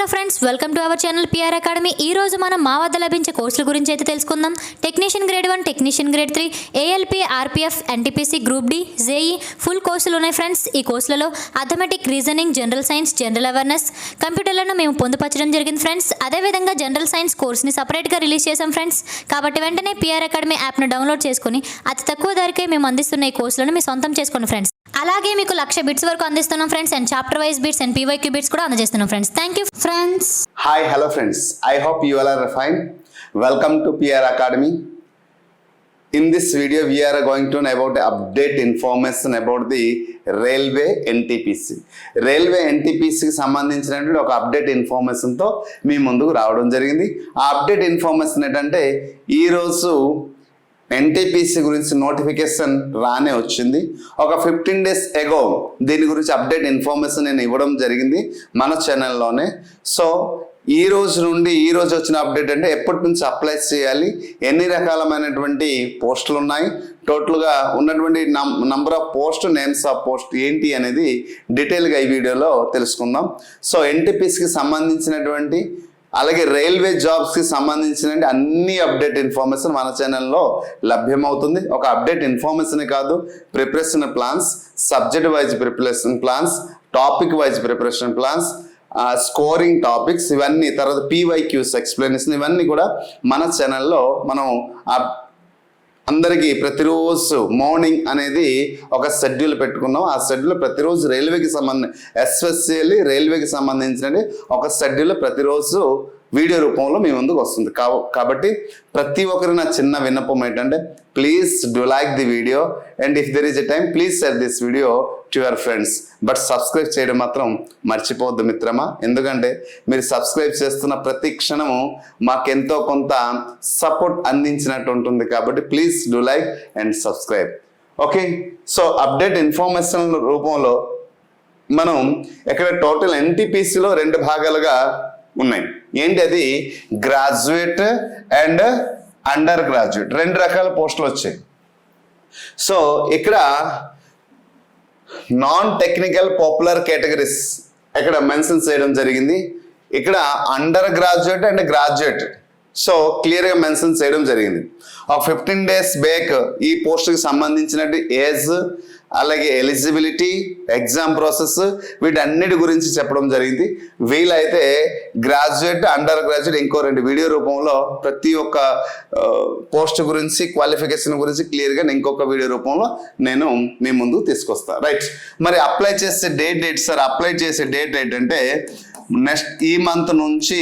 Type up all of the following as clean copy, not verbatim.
Hello friends, welcome to our channel PR academy. ఈ రోజు మనం మా వద్ద లభించే కోర్సుల గురించి అయితే తెలుసుకుందాం. Technician grade 1, technician grade 3, ALP, RPF, NTPC, group D, JE full కోర్సులు ఉన్నాయి ఫ్రెండ్స్. ఈ కోర్సులలో arithmetic, reasoning, general science, general awareness, కంప్యూటర్లను మేము పొందుపరచడం జరిగింది ఫ్రెండ్స్. అదేవిధంగా జనరల్ సైన్స్ కోర్స్ని సపరేట్గా రిలీజ్ చేసాం ఫ్రెండ్స్. కాబట్టి వెంటనే పిఆర్ అకాడమీ యాప్ను డౌన్లోడ్ చేసుకుని అతి తక్కువ ధరకే మేము అందిస్తున్న ఈ కోర్సులను మీ సొంతం చేసుకోండి ఫ్రెండ్స్. అలాగే మీకు 1,00,000 బిట్స్ వరకు అందిస్తున్నాం friends. And chapter wise bits and PYQ bits కూడా అందజేస్తున్నాం friends. Thank you friends. Hi, hello friends. I hope you all are fine. Welcome to PR Academy. In this video, we are going to know about update information about the Railway NTPC. Railway NTPC కి సంబంధించినటువంటి ఒక update ఇన్ఫర్మేషన్తో మీ ముందుకు రావడం జరిగింది. ఆ update information ఏంటంటే ఈరోజు NTPC గురించి నోటిఫికేషన్ రానే వచ్చింది. ఒక 15 days ఎగో దీని గురించి అప్డేట్ ఇన్ఫర్మేషన్ నేను ఇవ్వడం జరిగింది మన ఛానల్లోనే. సో ఈ రోజు నుండి ఈ రోజు వచ్చిన అప్డేట్ అంటే ఎప్పటి నుంచి అప్లై చేయాలి, ఎన్ని రకాలమైనటువంటి పోస్టులు ఉన్నాయి, టోటల్గా ఉన్నటువంటి number of post, names of post ఏంటి అనేది డీటెయిల్గా ఈ వీడియోలో తెలుసుకుందాం. సో ఎన్టీపీసీకి సంబంధించినటువంటి అలాగే రైల్వే జాబ్స్కి సంబంధించిన అన్ని అప్డేట్ ఇన్ఫర్మేషన్ మన ఛానల్లో లభ్యమవుతుంది. ఒక అప్డేట్ ఇన్ఫర్మేషన్ కాదు, preparation plans, subject wise preparation plans, topic wise preparation plans, scoring topics, ఇవన్నీ తర్వాత పీవైక్యూస్ ఎక్స్ప్లెనేషన్, ఇవన్నీ కూడా మన ఛానల్లో మనం అందరికీ ప్రతిరోజు మార్నింగ్ అనేది ఒక షెడ్యూల్ పెట్టుకున్నాం. ఆ షెడ్యూల్ ప్రతిరోజు రైల్వేకి ఎస్పెషల్లీ రైల్వేకి సంబంధించిన ఒక షెడ్యూల్ ప్రతిరోజు వీడియో రూపంలో మీ ముందుకు వస్తుంది. కాబట్టి ప్రతి ఒక్కరి నా చిన్న విన్నపం ఏంటంటే please do like the video and if there is a time please share this video to your friends. But subscribe చేయడం మాత్రం మర్చిపోవద్దు మిత్రమా, ఎందుకంటే మీరు సబ్స్క్రైబ్ చేస్తున్న ప్రతి క్షణము మాకెంతో కొంత సపోర్ట్ అందించినట్టు ఉంటుంది. కాబట్టి please do like and subscribe. Okay, so update information రూపంలో మనం ఇక్కడ టోటల్ ఎన్టీపీసీలో 2 భాగాలుగా ఉన్నాయి. ఏంటి అది? గ్రాడ్యుయేట్ అండ్ అండర్ గ్రాడ్యుయేట్ 2 రకాల పోస్టులు వచ్చాయి. సో ఇక్కడ నాన్ టెక్నికల్ పాపులర్ కేటగిరీస్ ఇక్కడ మెన్షన్ చేయడం జరిగింది. ఇక్కడ under graduate and graduate so క్లియర్గా మెన్షన్ చేయడం జరిగింది. ఒక 15 days బ్యాక్ ఈ పోస్ట్కి సంబంధించినట్టు ఏజ్, అలాగే ఎలిజిబిలిటీ, ఎగ్జామ్ ప్రాసెస్, వీటన్నిటి గురించి చెప్పడం జరిగింది. వీలైతే గ్రాడ్యుయేట్, అండర్ గ్రాడ్యుయేట్ ఇంకో 2 వీడియో రూపంలో ప్రతి ఒక్క పోస్ట్ గురించి, క్వాలిఫికేషన్ గురించి క్లియర్గా ఇంకొక వీడియో రూపంలో నేను మీ ముందుకు తీసుకొస్తాను. రైట్, మరి అప్లై చేసే డేట్ సార్? అప్లై చేసే డేట్ ఏంటంటే ఈ మంత్ నుంచి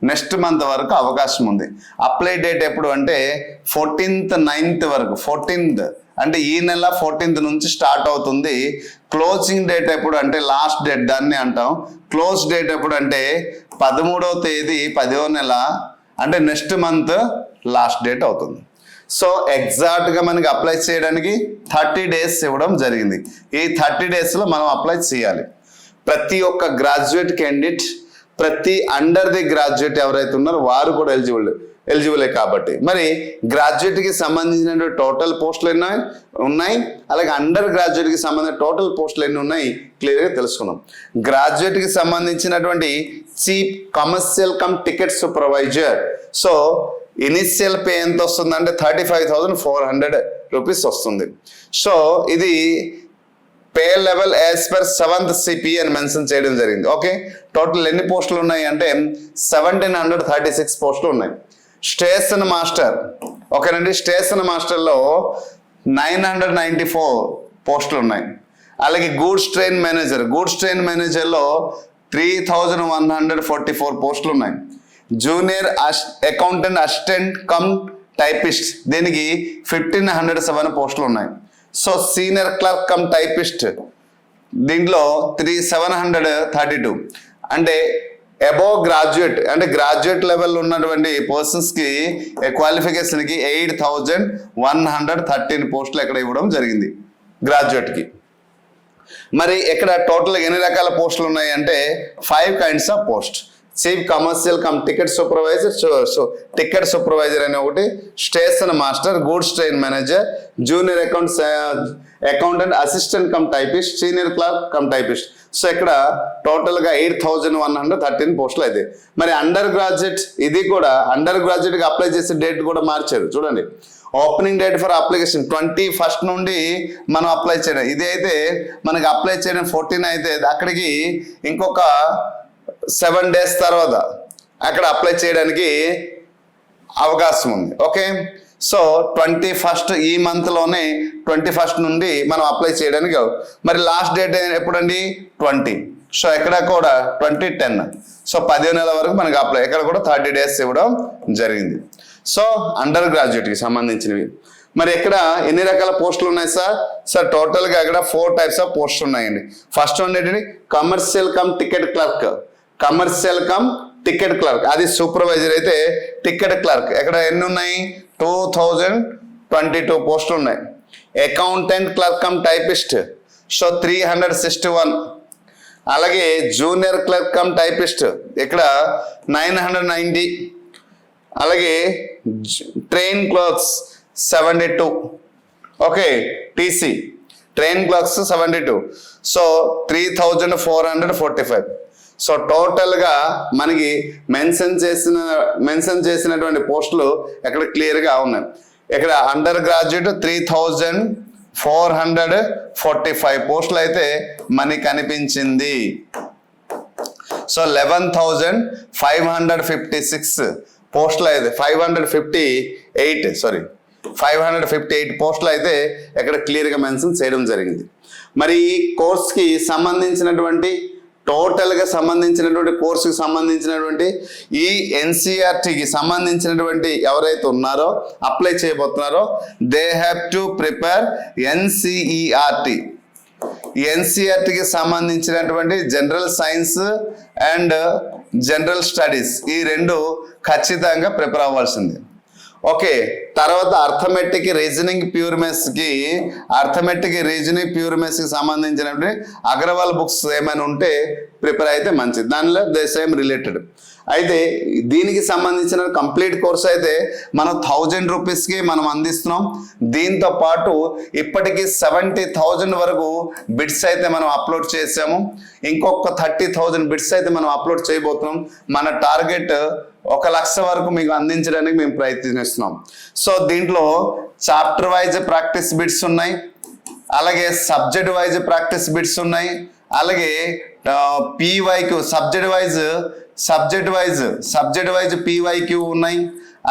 నెక్స్ట్ మంత్ వరకు అవకాశం ఉంది. అప్లై డేట్ ఎప్పుడు అంటే 14th 9th వరకు. 14th అంటే ఈ నెల 14th నుంచి స్టార్ట్ అవుతుంది. క్లోజింగ్ డేట్ ఎప్పుడు అంటే లాస్ట్ డేట్ దాన్ని అంటాం. క్లోజ్ డేట్ ఎప్పుడు అంటే 13వ తేదీ 10వ నెల అంటే నెక్స్ట్ మంత్ లాస్ట్ డేట్ అవుతుంది. సో ఎగ్జాక్ట్గా మనకి అప్లై చేయడానికి 30 days ఇవ్వడం జరిగింది. ఈ 30 daysలో మనం అప్లై చేయాలి. ప్రతి ఒక్క గ్రాడ్యుయేట్ క్యాండిడేట్, ప్రతి అండర్ ది గ్రాడ్యుయేట్ ఎవరైతే ఉన్నారో వారు కూడా ఎలిజిబులే. కాబట్టి మరి గ్రాడ్యుయేట్కి సంబంధించిన టోటల్ పోస్టులు ఎన్ని ఉన్నాయి, అలాగే అండర్ గ్రాడ్యుయేట్కి సంబంధించిన టోటల్ పోస్టులు ఎన్ని ఉన్నాయి క్లియర్గా తెలుసుకున్నాం. గ్రాడ్యుయేట్కి సంబంధించినటువంటి chief commercial come ticket supervisor. So initial pay ఎంత వస్తుందంటే 35,400 రూపీస్ వస్తుంది. సో ఇది pay level as per 7th CP అని మెన్షన్ చేయడం జరిగింది. ఓకే, టోటల్ ఎన్ని పోస్టులు ఉన్నాయి అంటే 1736 పోస్టులు ఉన్నాయి. స్టేషన్ మాస్టర్, ఓకేనండి, స్టేషన్ మాస్టర్లో 994 పోస్టులు ఉన్నాయి. అలాగే గూడ్స్ ట్రైన్ మేనేజర్లో 3144 పోస్టులు ఉన్నాయి. Junior accountant assistant cum typist దీనికి 1507 పోస్టులు ఉన్నాయి. So senior clerk cum typist దీంట్లో 732. అంటే అబోవ్ గ్రాడ్యుయేట్ అంటే గ్రాడ్యుయేట్ లెవెల్ ఉన్నటువంటి పర్సన్స్కి క్వాలిఫికేషన్కి 8113 పోస్టులు ఇక్కడ ఇవ్వడం జరిగింది గ్రాడ్యుయేట్కి. మరి ఇక్కడ టోటల్గా ఎన్ని రకాల పోస్టులు ఉన్నాయి అంటే 5 kinds of post. Chief commercial come ticket supervisor, ticket supervisor అనే ఒకటి, station master, goods train manager, junior accountant assistant cum typist, senior clerk cum typist. So ఇక్కడ టోటల్గా 8,113 పోస్టులు అయితే. మరి అండర్ గ్రాడ్యుయేట్, ఇది కూడా అండర్ గ్రాడ్యుయేట్కి అప్లై చేసే డేట్ కూడా మార్చారు చూడండి. Opening date for application 21st నుండి మనం అప్లై చేయడం. ఇది అయితే మనకి అప్లై చేయడం 14 అయితే అక్కడికి ఇంకొక 7 days తర్వాత అక్కడ అప్లై చేయడానికి అవకాశం ఉంది. ఓకే, సో 21st ఈ మంత్లోనే 21st నుండి మనం అప్లై చేయడానికి. మరి లాస్ట్ డేట్ ఎప్పుడండి 20. సో ఎక్కడ కూడా 20/10. సో 10వ నెల వరకు మనకి అప్లై, ఇక్కడ కూడా 30 days ఇవ్వడం జరిగింది. సో అండర్ గ్రాడ్యుయేట్కి సంబంధించినవి. మరి ఇక్కడ ఎన్ని రకాల పోస్టులు ఉన్నాయి సార్? సార్ టోటల్గా ఇక్కడ 4 types ఆఫ్ పోస్టులు ఉన్నాయండి. ఫస్ట్ వన్ ఏంటంటే commercial come ticket clerk. Commercial come ticket clerk, అది సూపర్వైజర్. అయితే టికెట్ క్లర్క్ ఇక్కడ ఎన్ని ఉన్నాయి? 2022 పోస్టులు ఉన్నాయి. Accountant clerk cum typist, so 361. అలాగే జూనియర్ క్లర్క్ కమ్ టైపిస్ట్ ఇక్కడ 990. అలాగే train clerks 72. Okay, TC train clerks 72. So 3,445. So టోటల్గా మనకి మెన్షన్ చేసినటువంటి పోస్టులు ఇక్కడ క్లియర్గా ఉన్నాయి. ఇక్కడ అండర్ గ్రాడ్యుయేట్ 3,445 పోస్టులు అయితే మనకి కనిపించింది. సో 11,556 పోస్టులు అయితే 558 పోస్టులు అయితే ఇక్కడ క్లియర్గా మెన్షన్ చేయడం జరిగింది. మరి ఈ కోర్స్కి సంబంధించినటువంటి టోటల్గా సంబంధించినటువంటి కోర్సుకి సంబంధించినటువంటి ఈ ఎన్సీఆర్టీకి సంబంధించినటువంటి ఎవరైతే ఉన్నారో అప్లై చేయబోతున్నారో they have to prepare NCERT. ఎన్సీఆర్టీకి సంబంధించినటువంటి general science and general studies, ఈ రెండు ఖచ్చితంగా ప్రిపేర్ అవ్వాల్సింది. ఓకే, తర్వాత అర్థమెటిక్ రీజనింగ్ ప్యూర్ మెథ్స్కి సంబంధించినటువంటి అగ్రవాల్ బుక్స్ ఏమైనా ఉంటే ప్రిపేర్ అయితే మంచిది, దానిలో దే సేమ్ రిలేటెడ్. అయితే దీనికి సంబంధించిన కంప్లీట్ కోర్స్ అయితే మనం 1,000 రూపీస్కి మనం అందిస్తున్నాం. దీంతో పాటు ఇప్పటికీ 70,000 వరకు బిట్స్ అయితే మనం అప్లోడ్ చేసాము. ఇంకొక 30,000 బిట్స్ అయితే మనం అప్లోడ్ చేయబోతున్నాం. మన టార్గెట్ 1,00,000 వరకు మీకు అందించడానికి మేము ప్రయత్నిస్తున్నాం. సో దీంట్లో చాప్టర్ వైజ్ ప్రాక్టీస్ బిట్స్ ఉన్నాయి, అలాగే సబ్జెక్ట్ వైజ్ ప్రాక్టీస్ బిట్స్ ఉన్నాయి, అలాగే పీవైక్యూ సబ్జెక్ట్ వైజ్ పీవైక్యూ ఉన్నాయి,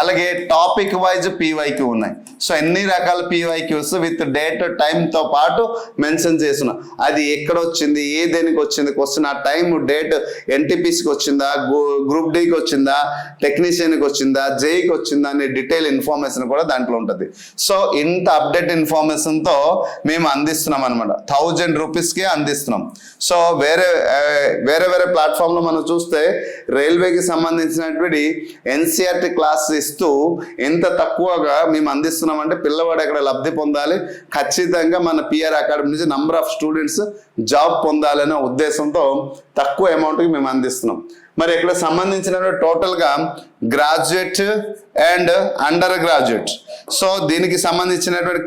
అలాగే టాపిక్ వైజ్ పీవైక్యూ ఉన్నాయి. సో ఎన్ని రకాల పీవైక్యూస్ విత్ డేట్ టైంతో పాటు మెన్షన్ చేస్తున్నాం. అది ఎక్కడ వచ్చింది, ఏ దేనికి వచ్చింది క్వశ్చన్, ఆ టైం డేట్ ఎన్టీపీసీకి వచ్చిందా, గ్రూప్ డికి వచ్చిందా, టెక్నీషియన్కి వచ్చిందా, జేఈకి వచ్చిందా అనే డీటెయిల్ ఇన్ఫర్మేషన్ కూడా దాంట్లో ఉంటుంది. సో ఇంత అప్డేట్ ఇన్ఫర్మేషన్తో మేము అందిస్తున్నాం అనమాట. 1,000 రూపీస్కి అందిస్తున్నాం. సో వేరే ప్లాట్ఫామ్లో మనం చూస్తే రైల్వేకి సంబంధించినటువంటి ఎన్సీఆర్టీ క్లాస్ ఇస్తూ ఎంత తక్కువగా మేము అందిస్తున్నామంటే పిల్లవాడు ఎక్కడ లబ్ధి పొందాలి, ఖచ్చితంగా మన పిఆర్ అకాడమీ నుంచి నంబర్ ఆఫ్ స్టూడెంట్స్ జాబ్ పొందాలనే ఉద్దేశంతో తక్కువ అమౌంట్కి మేము అందిస్తున్నాం. మరి ఇక్కడ సంబంధించిన టోటల్గా graduate and under graduate. So దీనికి సంబంధించినటువంటి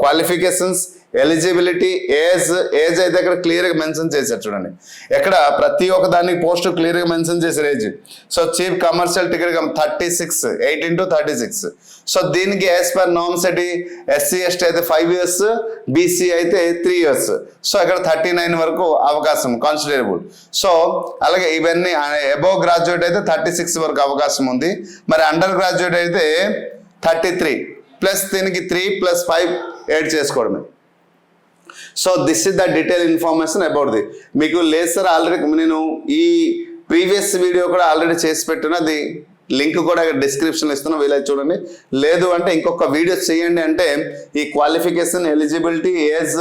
క్వాలిఫికేషన్స్ ఎలిజిబిలిటీ, ఏజ్ అయితే ఇక్కడ క్లియర్గా మెన్షన్ చేశారు చూడండి. ఇక్కడ ప్రతి ఒక్క దానికి పోస్ట్ క్లియర్గా మెన్షన్ చేశారు age. So chief commercial ticket 36, 18 to 36. So దీనికి యాజ్ పర్ నార్మ్స్ ఏంటి, ఎస్సీ ఎస్టీ అయితే 5 years, బీసీ అయితే 3 years. సో ఇక్కడ 39 వరకు అవకాశం కన్సిడరబుల్. సో అలాగే ఇవన్నీ అబోవ్ గ్రాడ్యుయేట్ అయితే 36 వరకు అవకాశం ఉంది. మరి అండర్ గ్రాడ్యుయేట్ అయితే 33 ప్లస్ దీనికి 3 + 5 యాడ్ చేసుకోవడమే. So this is the detail information about the. మీకు లేదు సార్ ఆల్రెడీ నేను ఈ ప్రీవియస్ వీడియో కూడా ఆల్రెడీ చేసి పెట్టినది, లింక్ కూడా డిస్క్రిప్షన్లో ఇస్తున్నా, వీలైతే చూడండి. లేదు అంటే ఇంకొక వీడియో చేయండి అంటే ఈ qualification, eligibility, age,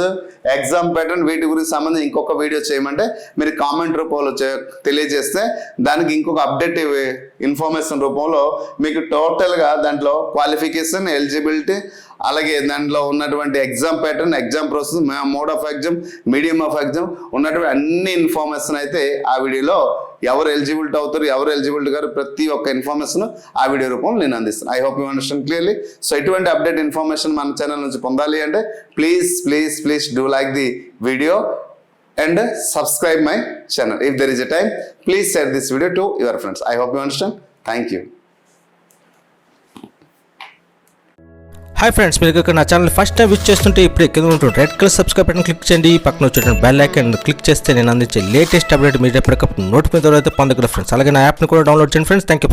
exam pattern వీటి గురించి సంబంధించి ఇంకొక వీడియో చేయమంటే మీరు కామెంట్ రూపంలో తెలియజేస్తే దానికి ఇంకొక అప్డేట్ ఇన్ఫర్మేషన్ రూపంలో మీకు టోటల్గా దాంట్లో క్వాలిఫికేషన్, ఎలిజిబిలిటీ, అలాగే దాంట్లో ఉన్నటువంటి exam pattern, exam process, mode of exam, medium of exam ఉన్నటువంటి అన్ని ఇన్ఫర్మేషన్ అయితే ఆ వీడియోలో ఎవరు ఎలిజిబిలిటీ అవుతారు, ఎవరు ఎలిజిబిలిటీ గారు, ప్రతి ఒక్క ఇన్ఫర్మేషన్ ఆ వీడియో రూపంలో నేను అందిస్తాను. I hope you understand clearly. So ఇటువంటి అప్డేట్ ఇన్ఫర్మేషన్ మన ఛానల్ నుంచి పొందాలి అంటే please do like the video and subscribe my channel. If there is a time, please share this video to your friends. I hope you understand. Thank you. Hi friends, మీరు ఇక్కడ నా channel first time visit చేస్తుంటే ఇప్పుడు కింద ఉంటుంది red colour subscribe button click చేయండి. పక్కన వచ్చేటువంటి బెల్ ఐకాన్ క్లిక్ చేస్తే నేను అందించే లేటెస్ట్ అప్డేట్ మీరు ఎప్పటికప్పుడు నోటిఫికేషన్ అయితే పొందగలరు ఫ్రెండ్స్. అలాగే నా యాప్ని కూడా డౌన్లోడ్ చేయండి ఫ్రెండ్స్. Thank you.